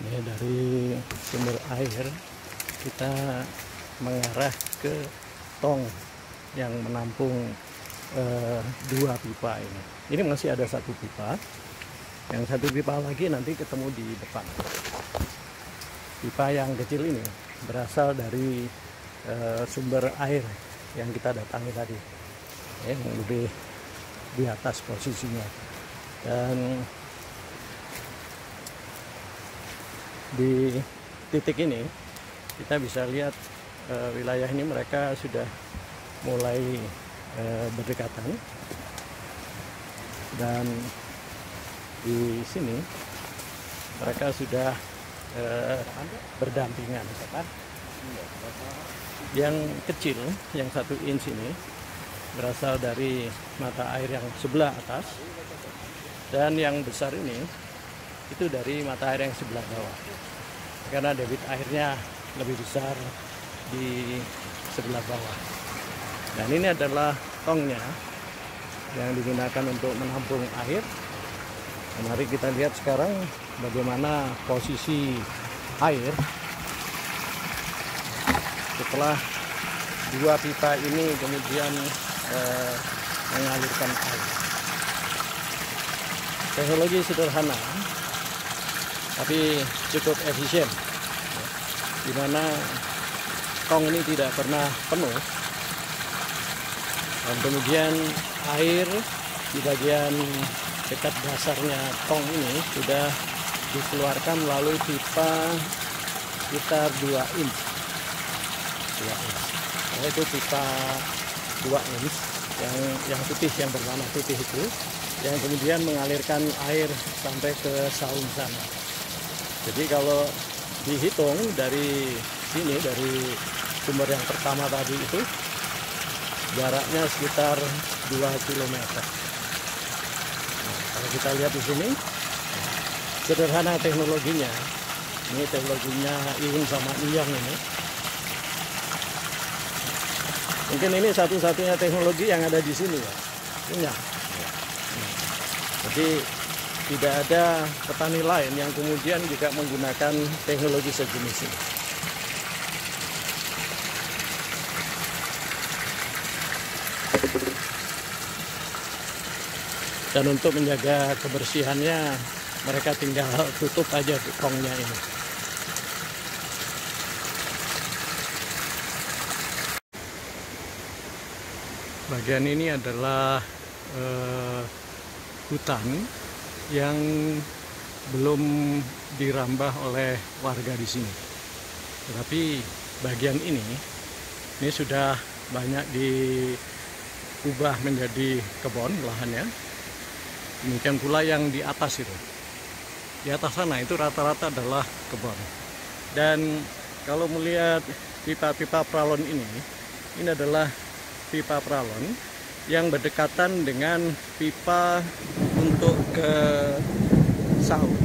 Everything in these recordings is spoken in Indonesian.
Ini dari sumber air kita mengarah ke tong yang menampung dua pipa ini. Ini masih ada satu pipa. Yang satu pipa lagi nanti ketemu di depan. Pipa yang kecil ini berasal dari sumber air yang kita datangi tadi, yang lebih di atas posisinya. Dan di titik ini kita bisa lihat wilayah ini mereka sudah mulai berdekatan, dan di sini mereka sudah berdampingan. Yang kecil, yang 1 inch ini berasal dari mata air yang sebelah atas, dan yang besar ini itu dari mata air yang sebelah bawah, karena debit airnya lebih besar di sebelah bawah. Dan ini adalah tongnya yang digunakan untuk menampung air. Mari kita lihat sekarang bagaimana posisi air setelah dua pipa ini kemudian mengalirkan air. Teknologi sederhana tapi cukup efisien, di mana tong ini tidak pernah penuh, dan kemudian air di bagian dekat dasarnya tong ini sudah dikeluarkan melalui pipa sekitar 2 inch. Itu pipa 2 inch yang putih, yang berwarna putih itu, yang kemudian mengalirkan air sampai ke saung sana. Jadi kalau dihitung dari sini, dari sumber yang pertama tadi itu, jaraknya sekitar 2 km. Kalau kita lihat di sini, sederhana teknologinya. Ini teknologinya Iun sama Iyang ini. Mungkin ini satu-satunya teknologi yang ada di sini ya. Punya. Jadi tidak ada petani lain yang kemudian juga menggunakan teknologi sejenis ini. Dan untuk menjaga kebersihannya, mereka tinggal tutup aja tongnya ini. Bagian ini adalah hutan yang belum dirambah oleh warga di sini. Tetapi bagian ini sudah banyak diubah menjadi kebun lahannya. Demikian pula yang di atas itu. Di atas sana itu rata-rata adalah kebun. Dan kalau melihat pipa-pipa pralon ini adalah pipa pralon yang berdekatan dengan pipa untuk ke saung.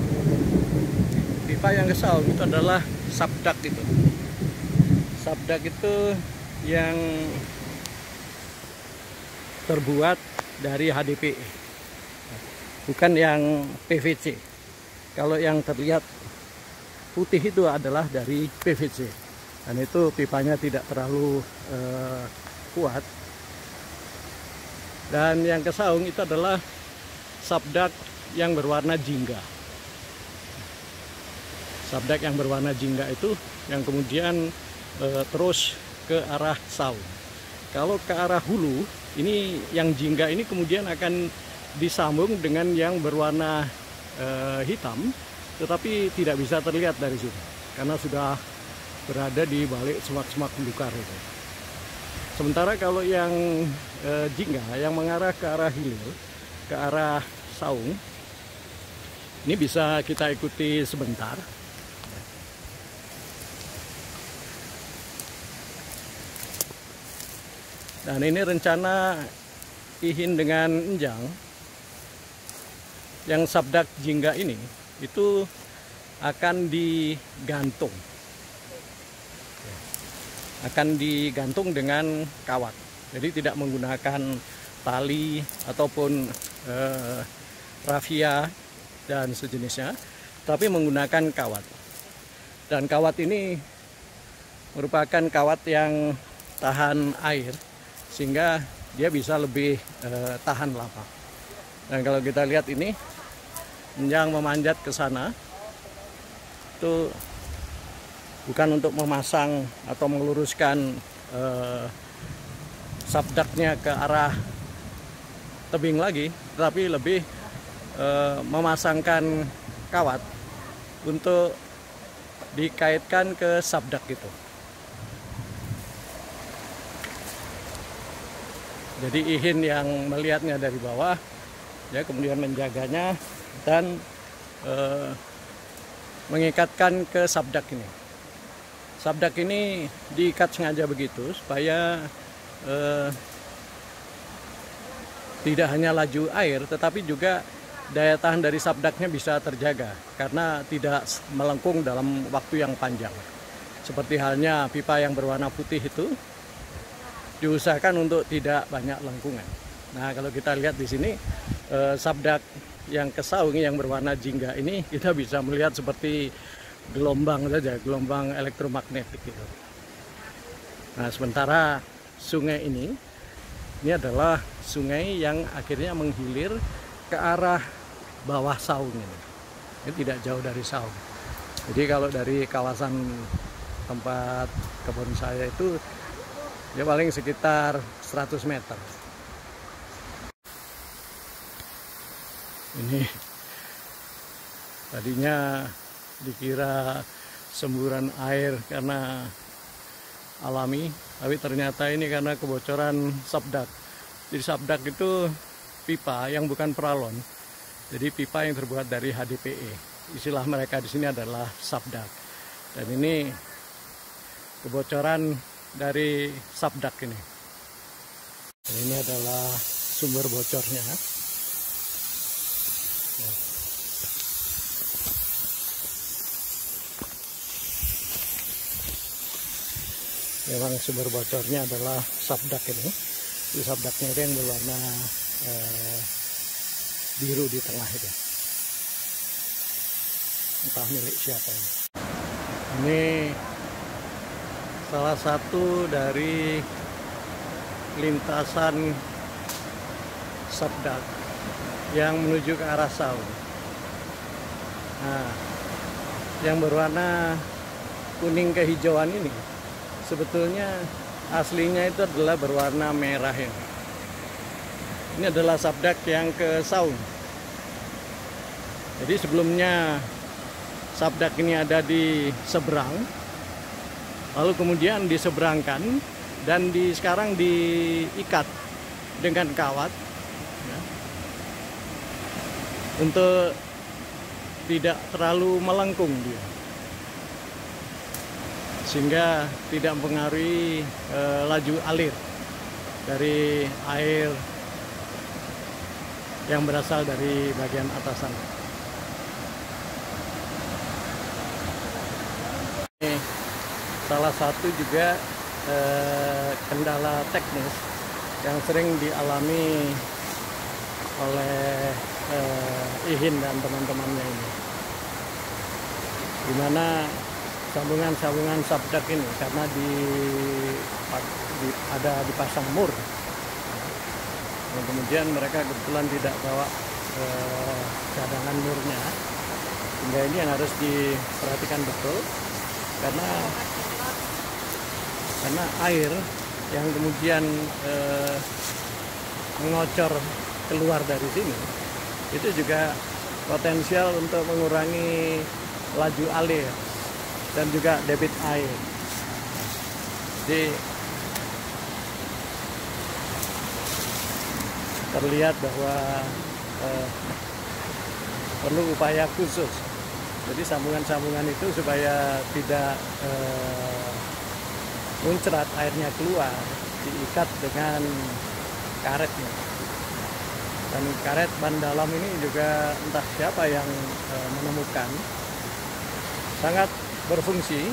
Pipa yang ke saung itu adalah sabdak itu. Sabdak itu yang terbuat dari HDPE, bukan yang PVC. Kalau yang terlihat putih itu adalah dari PVC, dan itu pipanya tidak terlalu kuat. Dan yang ke saung itu adalah sabdak yang berwarna jingga. Sabdak yang berwarna jingga itu yang kemudian terus ke arah saung. Kalau ke arah hulu, ini yang jingga ini kemudian akan disambung dengan yang berwarna hitam, tetapi tidak bisa terlihat dari sini karena sudah berada di balik semak-semak belukar itu. Sementara kalau yang jingga yang mengarah ke arah hilir, ke arah saung, ini bisa kita ikuti sebentar. Dan ini rencana Ihin dengan Enjang. Yang sabdak jingga ini itu akan digantung. Akan digantung dengan kawat. Jadi tidak menggunakan tali ataupun rafia dan sejenisnya, tapi menggunakan kawat. Dan kawat ini merupakan kawat yang tahan air, sehingga dia bisa lebih tahan lama. Dan kalau kita lihat ini, yang memanjat ke sana itu bukan untuk memasang atau meluruskan sabdaknya ke arah tebing lagi, tetapi lebih memasangkan kawat untuk dikaitkan ke sabdak itu. Jadi Ihin yang melihatnya dari bawah, ya kemudian menjaganya dan mengikatkan ke sabdak ini. Sabdak ini diikat sengaja begitu supaya tidak hanya laju air, tetapi juga daya tahan dari sabdaknya bisa terjaga karena tidak melengkung dalam waktu yang panjang. Seperti halnya pipa yang berwarna putih itu diusahakan untuk tidak banyak lengkungan. Nah, kalau kita lihat di sini sabdak yang kesaung yang berwarna jingga ini, kita bisa melihat seperti gelombang saja, gelombang elektromagnetik gitu. Nah, sementara sungai ini adalah sungai yang akhirnya menghilir ke arah bawah saung ini. Ini tidak jauh dari saung. Jadi kalau dari kawasan tempat kebun saya itu ya paling sekitar 100 meter. Ini tadinya dikira semburan air karena alami, tapi ternyata ini karena kebocoran sabdak. Jadi sabdak itu pipa yang bukan peralon, jadi pipa yang terbuat dari HDPE. Istilah mereka di sini adalah sabdak. Dan ini kebocoran dari sabdak ini. Dan ini adalah sumber bocornya. Memang sumber bocornya adalah sabdak ini. Di sabdaknya itu yang berwarna biru di tengah itu. Entah milik siapa ini. Ini salah satu dari lintasan sabdak yang menuju ke arah saung. Nah, yang berwarna kuning kehijauan ini sebetulnya aslinya itu adalah berwarna merah ini. Ini adalah sabdak yang ke saung. Jadi sebelumnya sabdak ini ada di seberang, lalu kemudian diseberangkan dan sekarang diikat dengan kawat ya, untuk tidak terlalu melengkung dia, sehingga tidak mempengaruhi laju alir dari air yang berasal dari bagian atas sana. Ini salah satu juga kendala teknis yang sering dialami oleh Ihin dan teman-temannya ini, dimana sambungan-sambungan sabdak ini karena ada dipasang mur, dan kemudian mereka kebetulan tidak bawa cadangan murnya, sehingga ini yang harus diperhatikan betul karena air yang kemudian mengocor keluar dari sini itu juga potensial untuk mengurangi laju alir dan juga debit air. Jadi terlihat bahwa perlu upaya khusus. Jadi sambungan-sambungan itu supaya tidak muncrat airnya keluar, diikat dengan karetnya. Dan karet ban dalam ini juga entah siapa yang menemukan, sangat berfungsi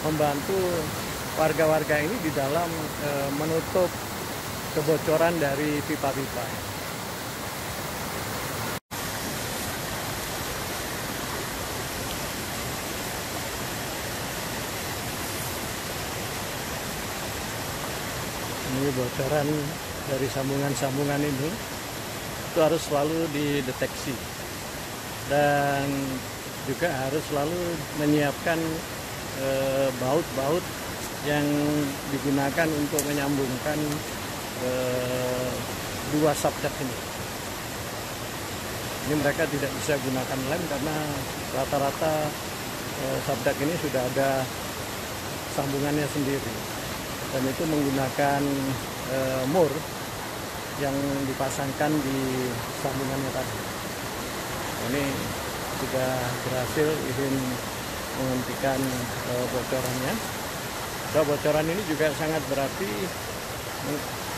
membantu warga-warga ini di dalam menutup kebocoran dari pipa-pipa. Ini bocoran dari sambungan-sambungan ini itu harus selalu dideteksi, dan juga harus selalu menyiapkan baut-baut yang digunakan untuk menyambungkan dua subjek ini. Ini mereka tidak bisa gunakan lem karena rata-rata subjek ini sudah ada sambungannya sendiri, dan itu menggunakan mur yang dipasangkan di sambungannya tadi. Ini sudah berhasil izin menghentikan bocorannya. Bocoran ini juga sangat berarti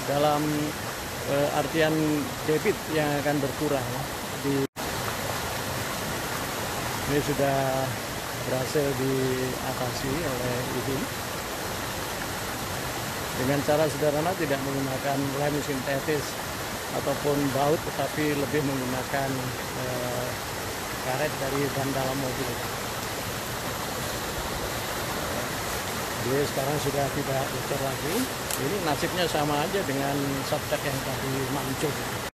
dalam artian debit yang akan berkurang. Ini sudah berhasil diatasi oleh izin dengan cara sederhana, tidak menggunakan lem sintetis ataupun baut, tetapi lebih menggunakan karet dari ban dalam mobil. Jadi sekarang sudah tidak bocor lagi. Ini nasibnya sama aja dengan subjek yang tadi mancung.